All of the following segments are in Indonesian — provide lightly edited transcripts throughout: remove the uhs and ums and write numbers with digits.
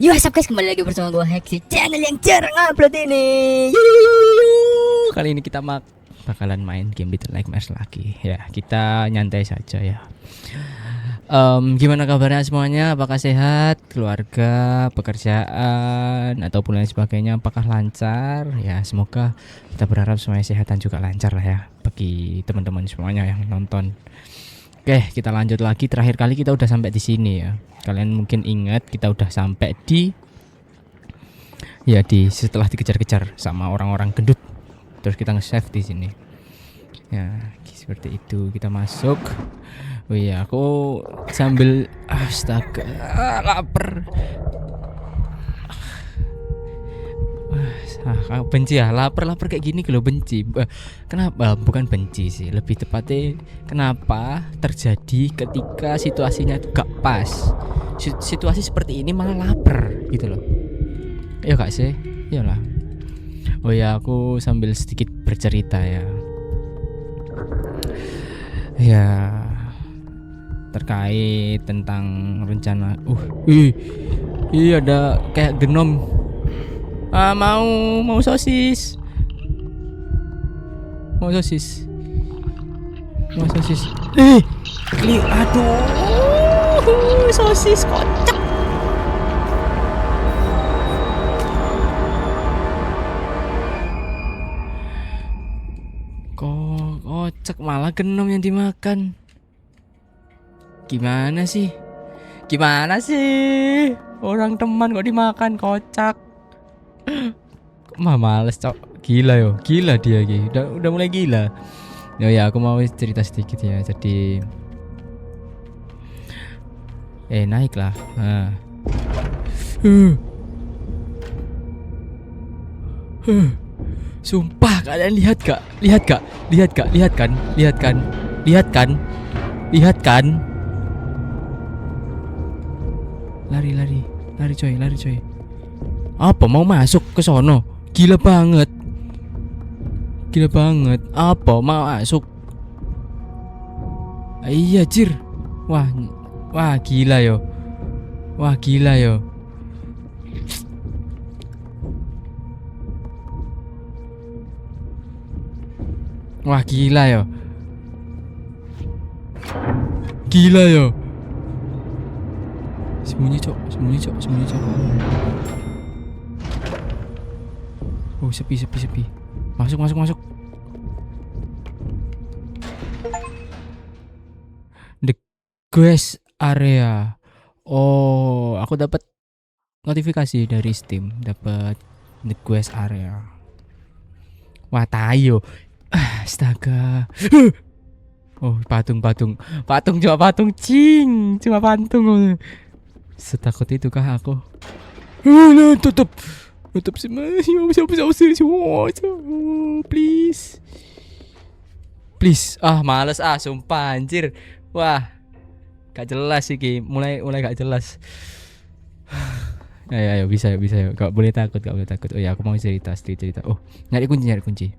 Yo, what's up guys, kembali lagi bersama gue Hex di channel yang jarang upload ini. Yuuu. Kali ini kita bakalan main game Little Nightmares lagi. Ya, kita nyantai saja ya. Gimana kabarnya semuanya? Apakah sehat? Keluarga, pekerjaan, ataupun lain sebagainya, apakah lancar? Ya, semoga kita berharap semuanya sehat dan juga lancar lah ya bagi teman-teman semuanya yang nonton. Oke, kita lanjut lagi. Terakhir kali kita udah sampai di sini ya. Kalian mungkin ingat kita udah sampai di setelah dikejar-kejar sama orang-orang gendut. Terus kita nge-save di sini. Ya, seperti itu. Kita masuk. Oh iya, aku sambil astaga, lapar. Benci ya, lapar kayak gini kalau benci. Kenapa? Bukan benci sih, lebih tepatnya kenapa terjadi ketika situasinya itu gak pas. Situasi seperti ini malah lapar gitu loh. Ya gak sih? Iyalah. Oh ya, aku sambil sedikit bercerita ya. Ya, terkait tentang rencana. Ada kayak genom. Mau sosis. Mau sosis. Aduh. Sosis kocak. Kocak malah genom yang dimakan. Gimana sih? Orang teman kok dimakan kocak. Males cok, gila dia udah mulai gila. Ya aku mau cerita sedikit ya. Jadi naik lah. Sumpah, kalian lihat kan? Lari coy. Apa mau masuk ke sono? Gila banget. Apa mau masuk? Iya jir. Wah gila yo. Wah gila yo. Sembunyi cok. Oh sepi. Masuk. The quest area. Oh, aku dapat notifikasi dari Steam, dapat the quest area. Wah tayo. Astaga. Oh patung. Cuma patung. Setakut itu kah aku? Tutup semua. Please. Males sumpah anjir. Wah. Gak jelas sih mulai gak jelas. Ayo bisa. Gak boleh takut. Oh ya, aku mau cerita. Oh, nyari kunci.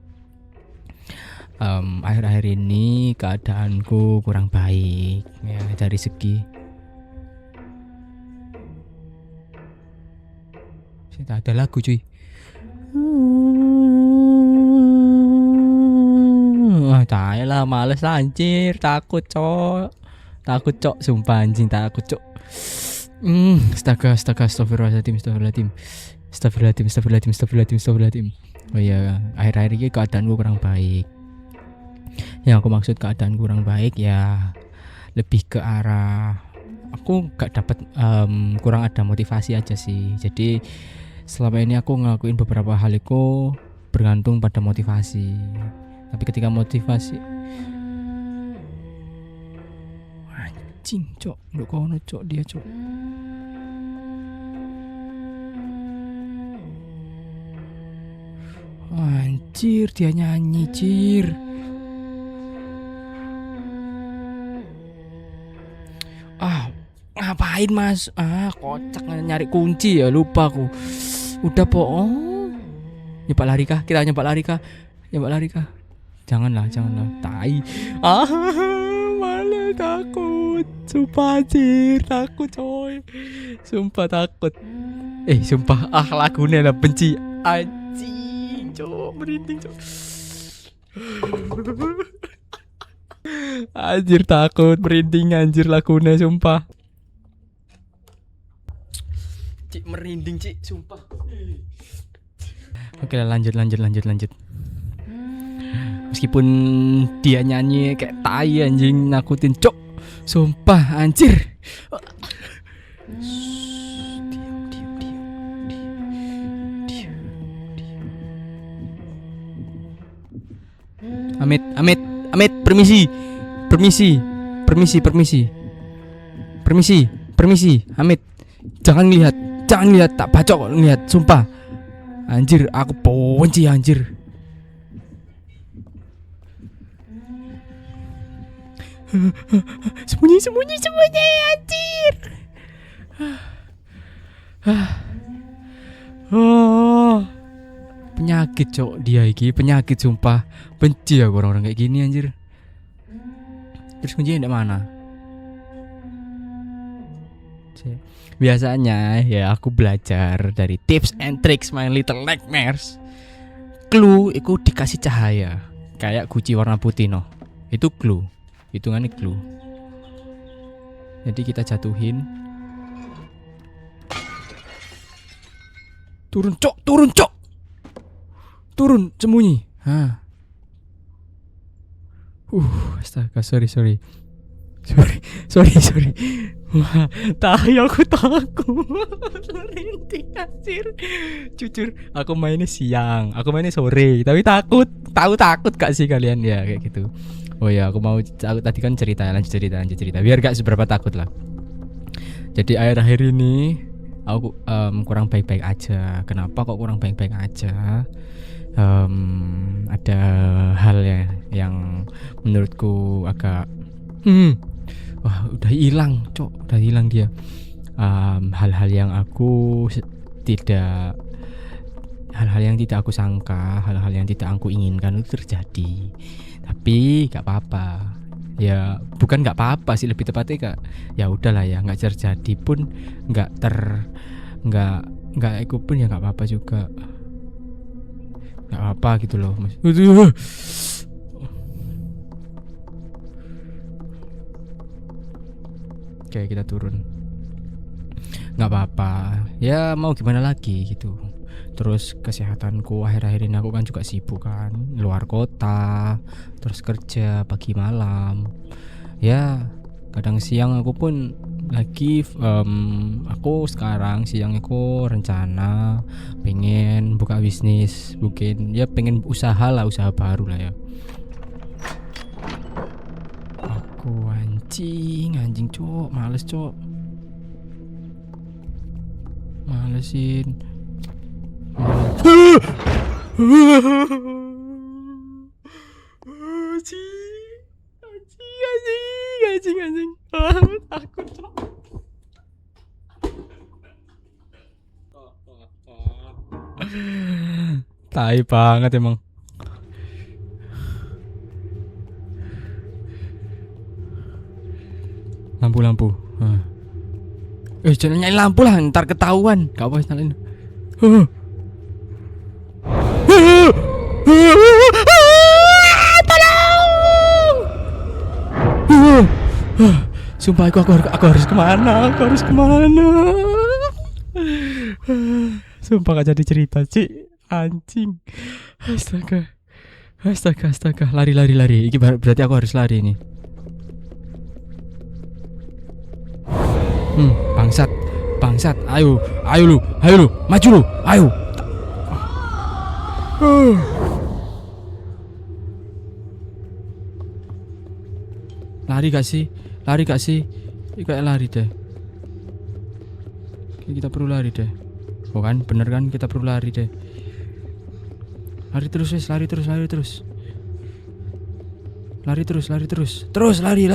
Akhir-akhir ini keadaanku kurang baik ya, dari segi ada lagu cuy. Lah males anjir, takut cok, sumpah anjing takut cok. Astaga, astagfirullahaladzim. Oh iya, akhir-akhir ini keadaanku kurang baik. Yang aku maksud keadaan kurang baik ya lebih ke arah aku gak dapat kurang ada motivasi aja sih. Jadi selama ini aku ngelakuin beberapa hal itu bergantung pada motivasi. Tapi ketika motivasi anjing cok, nduk kono cok, dia cok. Anjir, dia nyanyi cir. Ngapain mas? Kocak, nyari kunci ya, lupa aku. Udah Nyepak lari kah? Janganlah. Tai. Malah takut. Sumpah anjir, takut coy. Sumpah takut. Sumpah lagunya lah benci. Anjing, cok, merinding, cok. Anjir takut, merinding anjir lagunya sumpah. Cik merinding, Cik, sumpah. Oke lah, lanjut. Meskipun dia nyanyi kayak tai anjing, nakutin, cok. Sumpah anjir. Amit, permisi, Amit, jangan lihat, tak bacok kok lihat, sumpah, anjir, aku benci anjir. Sembunyi anjir. Penyakit, cok, dia iki penyakit sumpah. Benci aku orang-orang kayak gini anjir. Terus kuncinya di mana? Biasanya ya aku belajar dari tips and tricks My Little Nightmares. Clue itu dikasih cahaya kayak guci warna putih no. Itu clue. Hitungannya clue. Jadi kita jatuhin. Turun, cok. Turun, sembunyi. Astaga, sorry. Wah, aku takut. Merinding anjir. Jujur, aku mainnya siang, aku mainnya sore, tapi takut gak sih kalian ya kayak gitu. Oh ya, aku tadi kan lanjut cerita. Biar gak seberapa takut lah. Jadi akhir-akhir ini aku kurang baik-baik aja. Kenapa kok kurang baik-baik aja? Ada hal ya yang menurutku agak wah udah hilang dia. Hal-hal yang tidak aku sangka, hal-hal yang tidak aku inginkan itu terjadi. Tapi gak apa-apa. Ya bukan gak apa-apa sih, lebih tepatnya ya udahlah ya, nggak terjadi pun nggak ikut pun ya nggak apa-apa juga. Gak apa gitu loh mas. Oke, kita turun. Gak apa-apa. Ya mau gimana lagi gitu. Terus kesehatanku akhir-akhir ini aku kan juga sibuk kan, luar kota, terus kerja pagi malam. Ya kadang siang aku pun lagi aku sekarang siang aku rencana pengen buka bisnis, pengen usaha baru lah ya. Aku anjing cok, malesin. Anjing. Takut, cok. Tai banget emang. Lampu. Jangan nyalain lampu lah, ntar ketahuan. Gak apa nyalain. Tolong! Sumpah aku harus kemana? Sumpah gak jadi cerita, Cik. Anjing. Astaga. Lari. Ini berarti aku harus lari nih. Bangsat. Ayo lu. Maju lu. Ayo. Lari gak sih? Kayak lari deh. Kita perlu lari deh. Oh kan, bener kan, kita perlu lari deh. Lari terus. Terus lari.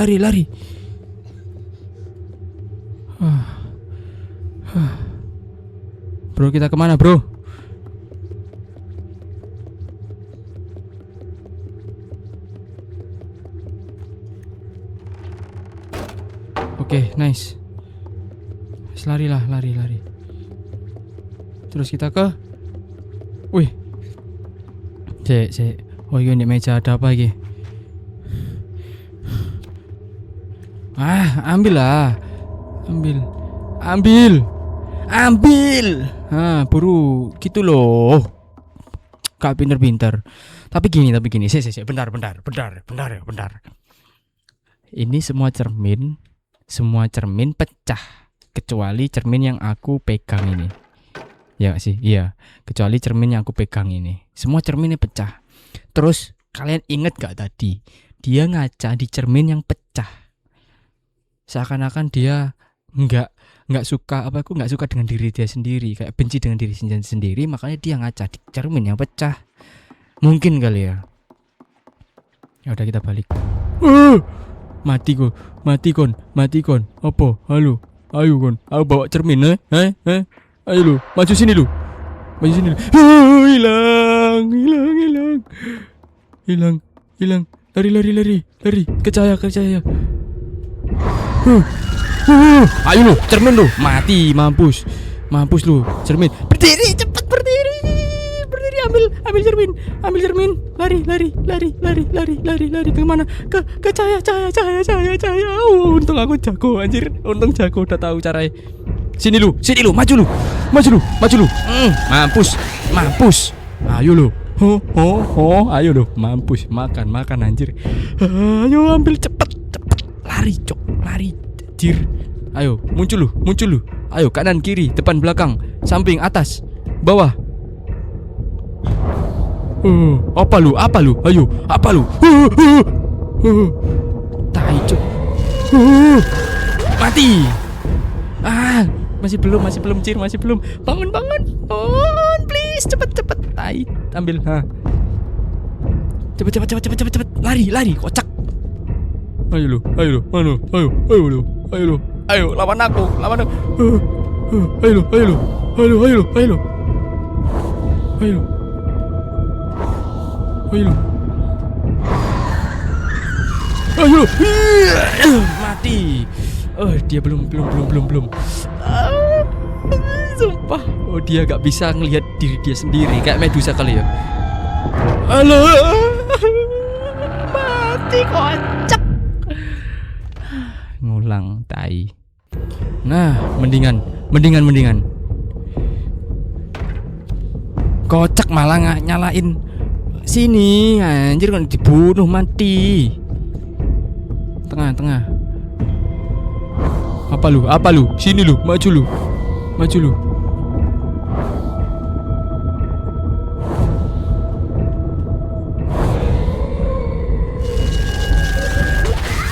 Bro, kita kemana bro? Oke, nice. Lari. Terus kita ke, wih, cek. Oh iya, di meja ada apa lagi? Ambil lah. Ambil. Buru gitu loh. Kak pinter-pinter. Tapi gini. Bentar. Ini semua cermin pecah kecuali cermin yang aku pegang ini. Ya gak sih? Iya. Kecuali cermin yang aku pegang ini. Semua cerminnya pecah. Terus kalian inget gak tadi? Dia ngaca di cermin yang pecah. Seakan-akan dia nggak suka dengan diri dia sendiri, kayak benci dengan diri sendiri, makanya dia ngaca di cermin yang pecah. Mungkin kali ya. Ya udah kita balik. Mati kon. Apa? Halo. Ayo kon. Aku bawa cermin Ayo lu, maju sini lu. Hilang. Lari. Ke cahaya. Ayo lu, cermin lu. Mati, mampus lu, cermin. Berdiri, cepat berdiri. Ambil cermin. Lari kemana? Ke cahaya. Untung aku jago anjir. Udah tahu caranya. Sini lu, maju lu. Mampus. Ayo lu. Ayo lu, mampus. Makan anjir. Ayo ambil cepet. Lari anjir. Ayo, muncul lu. Ayo, kanan, kiri, depan, belakang, samping, atas, bawah. Apa lu? Ayo, apa lu? Tai cuk. Mati. Masih belum, Cir, masih belum. Bangun, please, cepet. Tai, ambil, Cepet. Lari, kocak. Ayo lu. Ayo, lawan aku. Ayo lu. Mati. Dia belum. Sumpah. Dia gak bisa ngelihat diri dia sendiri, kayak Medusa kali ya. Halo. Mati kocak. Ngulang tai. Nah, mendingan. Kocak malah nyalain sini, anjir, kan dibunuh mati. Tengah. Apa lu? Sini lu, maju lu.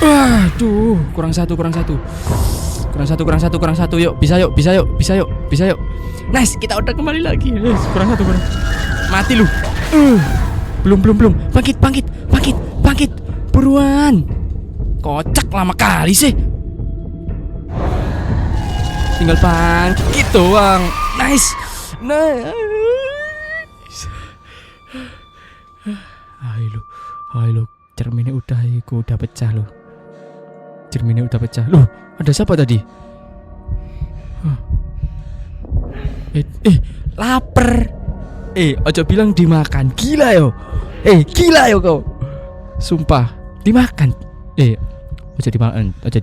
Aduh, kurang satu. Yuk, bisa yuk. Nice, kita udah kembali lagi. Kurang satu. Mati lu. Belum. Bangkit. Buruan. Kocak, lama kali sih. Tinggal bangkit doang. Nice. Ayo lu. Cerminnya udah pecah lu. Loh, ada siapa tadi? Lapar. Ojo bilang dimakan. Gila yo kau. Sumpah, dimakan. Ojo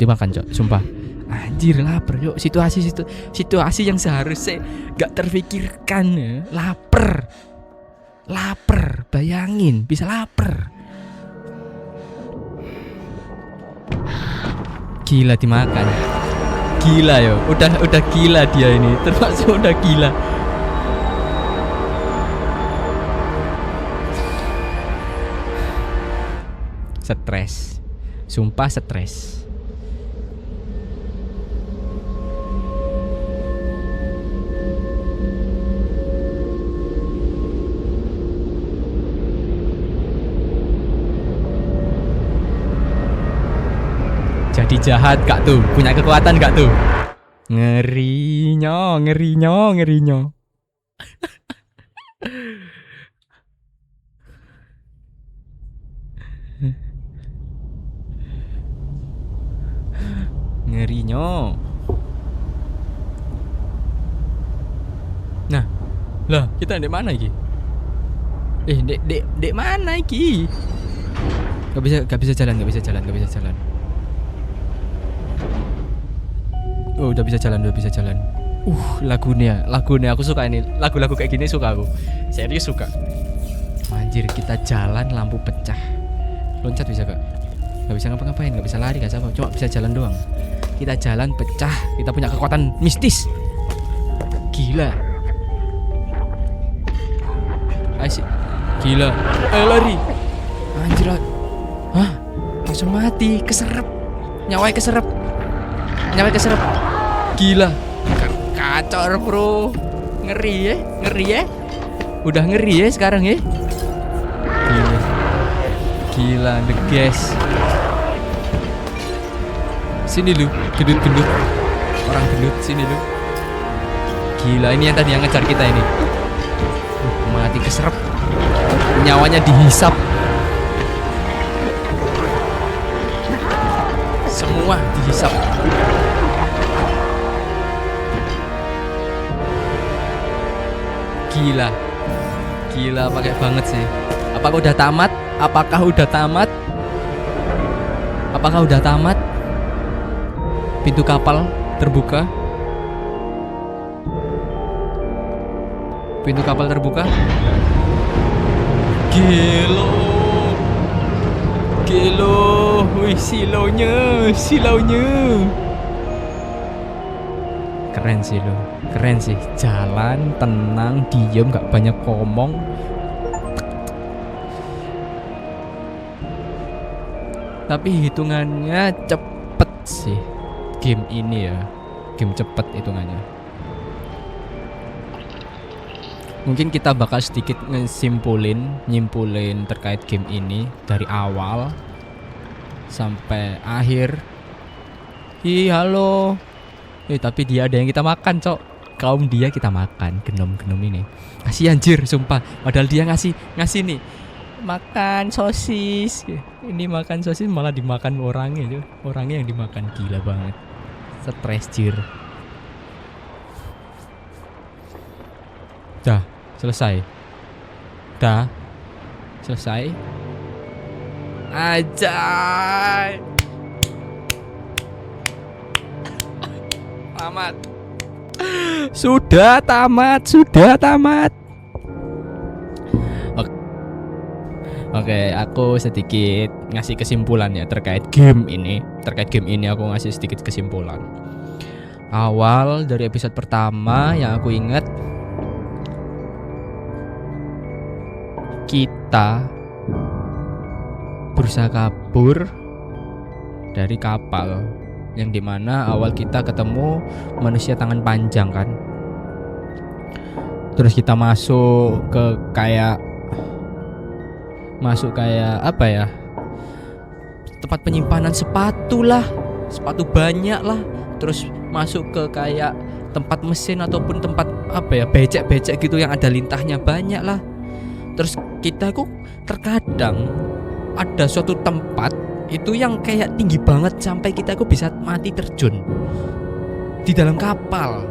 dimakan, Cok. Sumpah. Anjir, lapar yuk. Situasi yang seharusnya gak terfikirkan ya. Lapar. Bayangin, bisa lapar. Gila dimakan. Gila yo. Udah gila dia ini. Termasuk udah gila. Stres. Sumpah stres. Jadi jahat gak tuh? Punya kekuatan gak tuh? Ngerinya. Ngerinya. Nah, Lah, kita di mana iki? Dek mana iki? Gak bisa jalan. Oh, udah bisa jalan. Lagunya aku suka ini. Lagu-lagu kayak gini suka aku. Serius suka. Anjir, kita jalan lampu pecah. Loncat bisa gak? Gak bisa ngapa-ngapain, gak bisa lari, gak apa. Cuma bisa jalan doang. Kita jalan pecah, kita punya kekuatan mistis. Gila. Asik. Gila. Ayo lari. Anjir. Hah? Langsung mati, keserep. Nyawanya keserep. Gila. Kacor, bro. Ngeri ya. Udah ngeri ya sekarang ya. Gila, the gas. Sini lu, gendut. Orang gendut, sini lu. Gila, ini yang tadi yang ngejar kita ini. Mati keserep. Nyawanya dihisap. Semua dihisap. Gila pakai banget sih. Apakah udah tamat? Pintu kapal terbuka. Gelo. Wih, silaunya. Keren sih. Jalan tenang, diem, gak banyak ngomong. Tapi hitungannya cepet sih. Game ini ya, game cepet hitungannya. Mungkin kita bakal sedikit nyimpulin terkait game ini dari awal sampai akhir. Halo. Tapi dia ada yang kita makan, Cok. Kaum dia kita makan, genom ini. Kasih anjir, sumpah. Padahal dia ngasih nih. Makan sosis. Ini makan sosis malah dimakan orangnya, Cok. Orangnya yang dimakan, gila banget. Stres jir. Dah selesai. Ajay. Tamat. Sudah tamat. Oke, aku sedikit ngasih kesimpulan ya terkait game ini. Aku ngasih sedikit kesimpulan. Awal dari episode pertama yang aku ingat, kita berusaha kabur dari kapal yang dimana awal kita ketemu manusia tangan panjang kan. Terus kita masuk kayak apa ya, tempat penyimpanan sepatu banyak lah. Terus masuk ke kayak tempat mesin ataupun tempat apa ya, becek gitu yang ada lintahnya banyak lah. Terus kita kok terkadang ada suatu tempat itu yang kayak tinggi banget sampai kita kok bisa mati terjun di dalam kapal.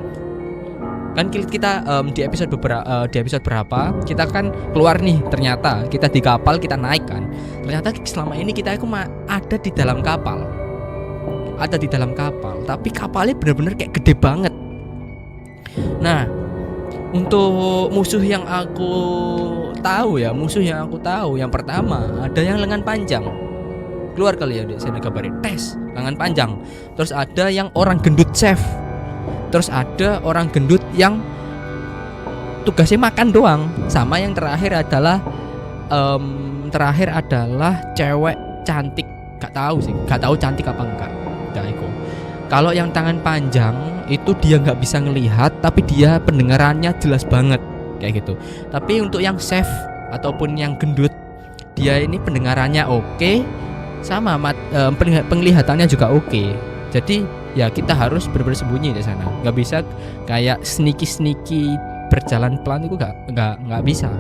Kan kita di episode berapa kita kan keluar nih, ternyata kita di kapal, kita naik kan. Ternyata selama ini kita ada di dalam kapal. Tapi kapalnya benar-benar kayak gede banget. Nah, untuk musuh yang aku tahu, yang pertama ada yang lengan panjang. Keluar kali ya, saya kabarin tes lengan panjang. Terus ada yang orang gendut chef. Terus ada orang gendut yang tugasnya makan doang. Sama yang terakhir adalah cewek cantik. Gak tahu cantik apa enggak. Kalau yang tangan panjang itu dia nggak bisa ngelihat, tapi dia pendengarannya jelas banget kayak gitu. Tapi untuk yang chef ataupun yang gendut, dia ini pendengarannya oke, sama penglihatannya juga oke. Jadi ya kita harus benar-benar sembunyi di sana. Nggak bisa kayak sneaky berjalan pelan, itu nggak bisa.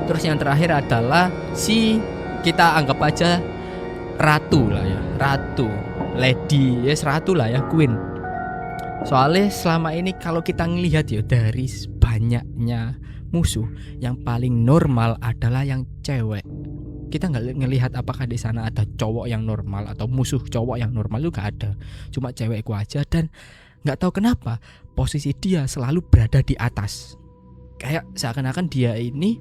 Terus yang terakhir adalah kita anggap aja ratu, lady, ratu lah ya, queen. Soalnya selama ini kalau kita ngelihat ya dari banyaknya musuh, yang paling normal adalah yang cewek. Kita nggak ngelihat apakah di sana ada cowok yang normal atau musuh cowok yang normal, itu nggak ada. Cuma cewekku aja, dan nggak tahu kenapa posisi dia selalu berada di atas. Kayak seakan-akan dia ini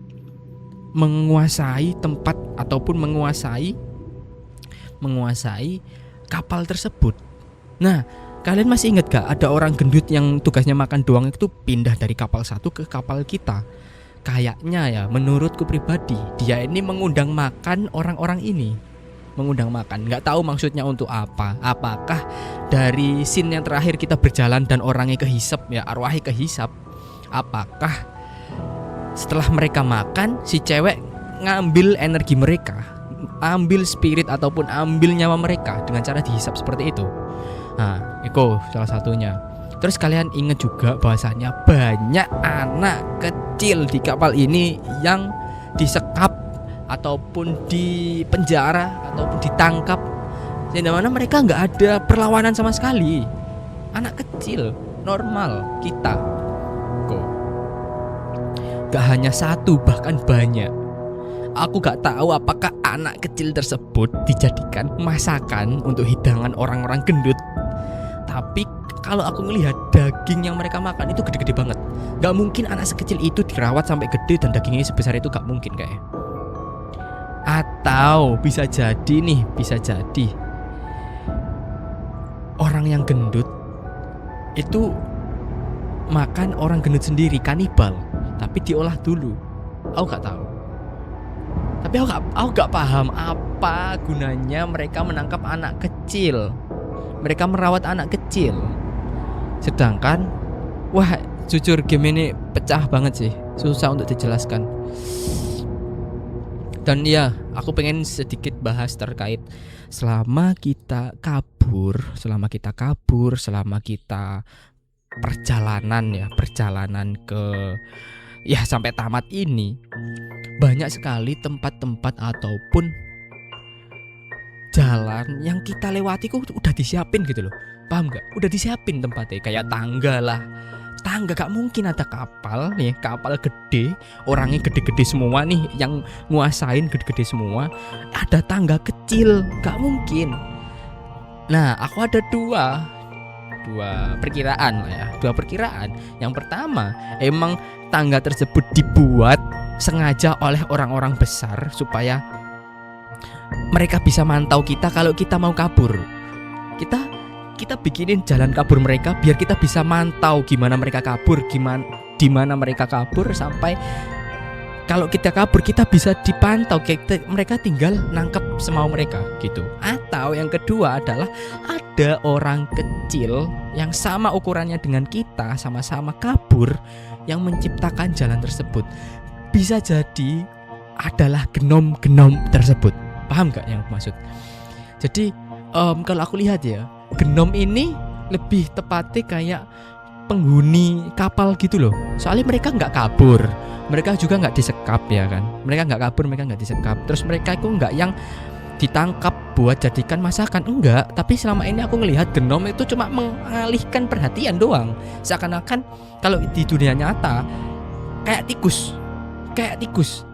menguasai tempat ataupun menguasai kapal tersebut. Nah, kalian masih ingat gak ada orang gendut yang tugasnya makan doang itu pindah dari kapal satu ke kapal kita? Kayaknya ya, menurutku pribadi, dia ini mengundang makan orang-orang ini. Mengundang makan, nggak tahu maksudnya untuk apa. Apakah dari scene yang terakhir kita berjalan dan orangnya kehisap ya, arwahnya kehisap, apakah setelah mereka makan si cewek ngambil energi mereka, ambil spirit ataupun ambil nyawa mereka dengan cara dihisap seperti itu? Nah, itu salah satunya. Terus kalian ingat juga bahwasanya banyak anak kecil di kapal ini yang disekap ataupun dipenjara ataupun ditangkap, di mana mereka nggak ada perlawanan sama sekali. Anak kecil normal kita kok. Gak hanya satu, bahkan banyak. Aku gak tahu apakah anak kecil tersebut dijadikan masakan untuk hidangan orang-orang gendut. Tapi kalau aku melihat daging yang mereka makan itu gede-gede banget. Gak mungkin anak sekecil itu dirawat sampai gede dan dagingnya sebesar itu, gak mungkin kayaknya. Atau bisa jadi orang yang gendut itu makan orang gendut sendiri, kanibal, tapi diolah dulu. Aku gak tahu. Tapi aku gak paham apa gunanya mereka menangkap anak kecil, mereka merawat anak kecil. Sedangkan wah, jujur game ini pecah banget sih, susah untuk dijelaskan. Dan ya, aku pengen sedikit bahas terkait selama kita kabur, selama kita perjalanan ke ya sampai tamat ini, banyak sekali tempat-tempat ataupun jalan yang kita lewati kok udah disiapin gitu loh. Paham gak? Udah disiapin tempatnya, kayak tangga lah. Tangga, gak mungkin ada kapal nih, kapal gede, orangnya gede-gede semua nih, yang nguasain gede-gede semua. Ada tangga kecil, gak mungkin. Nah, aku ada dua perkiraan lah ya, dua perkiraan. Yang pertama, emang tangga tersebut dibuat sengaja oleh orang-orang besar supaya mereka bisa mantau kita kalau kita mau kabur. Kita bikinin jalan kabur mereka biar kita bisa mantau gimana mereka kabur, di mana mereka kabur, sampai kalau kita kabur kita bisa dipantau, mereka tinggal nangkep semau mereka gitu. Atau yang kedua adalah ada orang kecil yang sama ukurannya dengan kita, sama-sama kabur, yang menciptakan jalan tersebut. Bisa jadi adalah genom-genom tersebut. Paham gak yang aku maksud? Jadi kalau aku lihat ya, genom ini lebih tepatnya kayak penghuni kapal gitu loh. Soalnya mereka nggak kabur, mereka juga nggak disekap ya kan. Mereka nggak kabur, mereka nggak disekap. Terus mereka itu nggak yang ditangkap buat jadikan masakan, enggak. Tapi selama ini aku ngelihat genom itu cuma mengalihkan perhatian doang. Seakan-akan kalau di dunia nyata kayak tikus.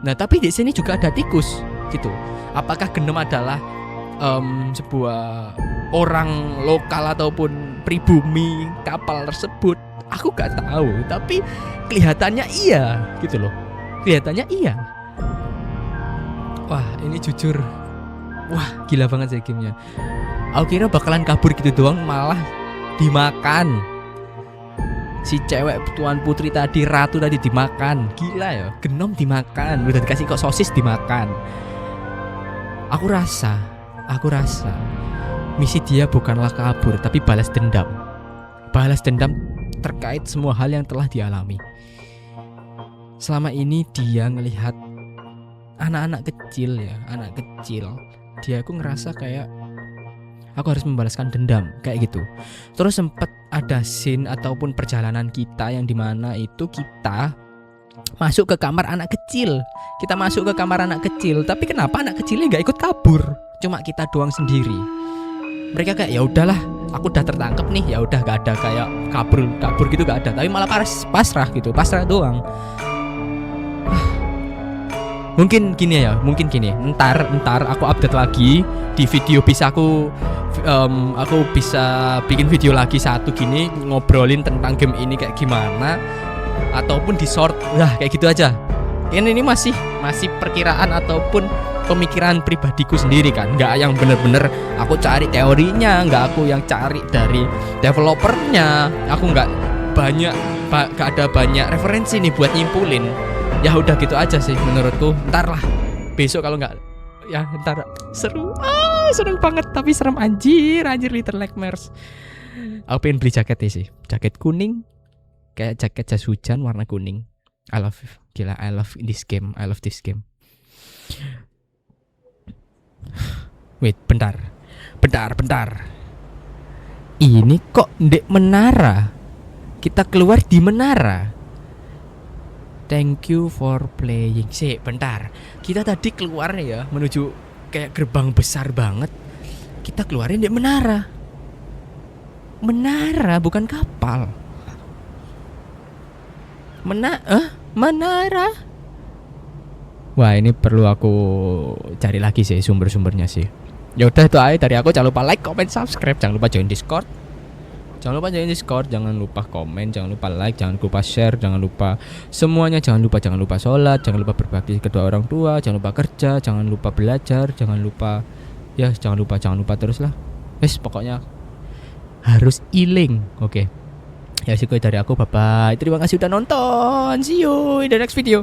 Nah tapi di sini juga ada tikus gitu. Apakah genom adalah sebuah orang lokal ataupun pribumi kapal tersebut? Aku gak tahu, tapi kelihatannya iya gitu loh. Kelihatannya iya. Wah, ini jujur, wah gila banget sih gamenya. Aku kira bakalan kabur gitu doang, malah dimakan. Si cewek tuan putri tadi, ratu tadi dimakan. Gila ya, genom dimakan. Udah dikasih kok sosis dimakan. Aku rasa misi dia bukanlah kabur, tapi balas dendam. Balas dendam terkait semua hal yang telah dialami. Selama ini dia ngelihat anak-anak kecil ya, anak kecil. Aku ngerasa kayak aku harus membalaskan dendam kayak gitu. Terus sempat ada scene ataupun perjalanan kita yang dimana itu kita masuk ke kamar anak kecil. Kita masuk ke kamar anak kecil, tapi kenapa anak kecilnya nggak ikut kabur? Cuma kita doang sendiri. Mereka kayak ya udahlah, aku udah tertangkap nih, ya udah gak ada kayak kabur gitu, gak ada, tapi malah pasrah gitu, pasrah doang. Mungkin gini, ntar aku update lagi di video, bisa aku bisa bikin video lagi satu gini ngobrolin tentang game ini kayak gimana, ataupun di short lah kayak gitu aja. Ini masih perkiraan ataupun pemikiran pribadiku sendiri kan, nggak yang bener-bener aku cari teorinya, nggak aku yang cari dari developernya, aku nggak ada banyak referensi nih buat nyimpulin. Ya udah gitu aja sih menurutku. Ntar lah besok kalau nggak, ya ntar seru banget, tapi serem anjir Little Nightmares. Aku pengen beli jaketnya sih, jaket kuning kayak jaket jas hujan warna kuning. I love this game. Wait, bentar. Ini kok ndek menara? Kita keluar di menara. Thank you for playing. Bentar. Kita tadi keluar ya menuju kayak gerbang besar banget. Kita keluarin di menara. Menara bukan kapal. Menara. Wah, ini perlu aku cari lagi sih sumber-sumbernya sih. Ya udah itu aja dari aku. Jangan lupa like, comment, subscribe. Jangan lupa join Discord. Jangan lupa komen, jangan lupa like, jangan lupa share, jangan lupa semuanya, jangan lupa sholat, jangan lupa berbakti kedua orang tua, jangan lupa kerja, jangan lupa belajar, jangan lupa terus lah. Pokoknya harus healing. Oke. Ya segitu dari aku, bye bye. Terima kasih udah nonton. See you in the next video.